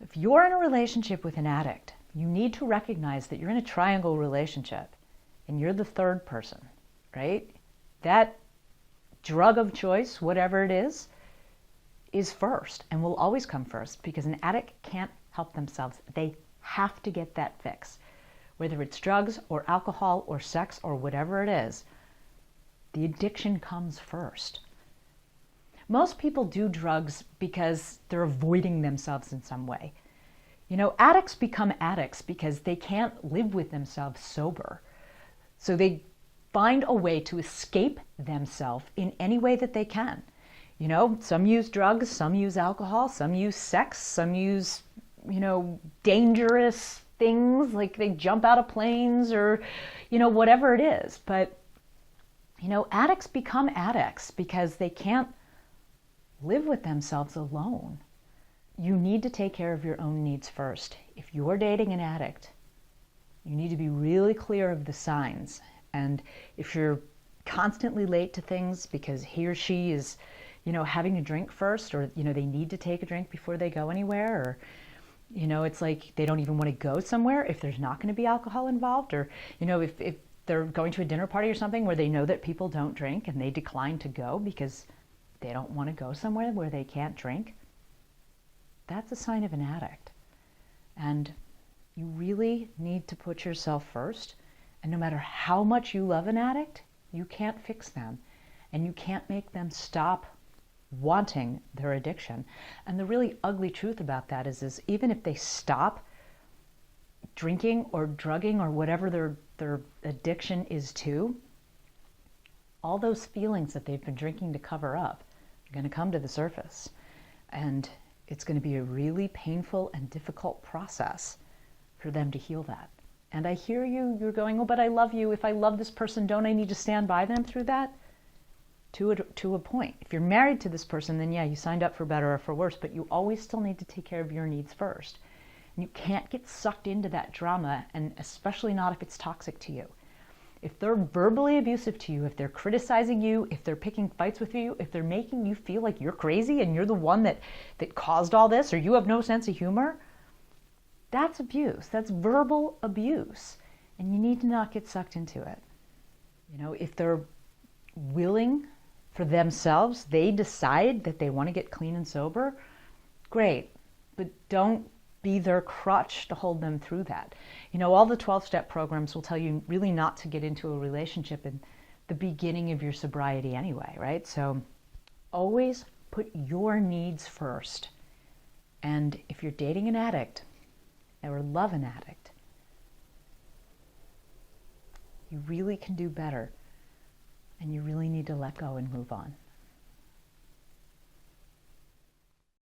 If you're in a relationship with an addict, you need to recognize that you're in a triangle relationship and you're the third person, right? That drug of choice, whatever it is first and will always come first, because an addict can't help themselves. They have to get that fix. Whether it's drugs or alcohol or sex or whatever it is, the addiction comes first. Most people do drugs because they're avoiding themselves in some way. You know, addicts become addicts because they can't live with themselves sober. So they find a way to escape themselves in any way that they can. You know, some use drugs, some use alcohol, some use sex, some use, dangerous things like they jump out of planes or, whatever it is. But, addicts become addicts because they can't live with themselves alone. You need to take care of your own needs first. If you're dating an addict, you need to be really clear of the signs. And if you're constantly late to things because he or she is, having a drink first, or, they need to take a drink before they go anywhere, or, it's like they don't even want to go somewhere if there's not going to be alcohol involved, or, if they're going to a dinner party or something where they know that people don't drink and they decline to go because they don't want to go somewhere where they can't drink, that's a sign of an addict. And you really need to put yourself first. And no matter how much you love an addict, you can't fix them. And you can't make them stop wanting their addiction. And the really ugly truth about that is even if they stop drinking or drugging or whatever their addiction is to, all those feelings that they've been drinking to cover up are going to come to the surface. And it's going to be a really painful and difficult process for them to heal that. And I hear you're going, oh, but I love you. If I love this person, don't I need to stand by them through that? To a point. If you're married to this person, then yeah, you signed up for better or for worse, but you always still need to take care of your needs first. And you can't get sucked into that drama, and especially not if it's toxic to you. If they're verbally abusive to you, if they're criticizing you, if they're picking fights with you, if they're making you feel like you're crazy and you're the one that caused all this, or you have no sense of humor, that's abuse. That's verbal abuse. And you need to not get sucked into it. If they're willing for themselves, they decide that they want to get clean and sober, great. But don't be their crutch to hold them through that. All the 12-step programs will tell you really not to get into a relationship in the beginning of your sobriety anyway, right? So always put your needs first. And if you're dating an addict or love an addict, you really can do better. And you really need to let go and move on.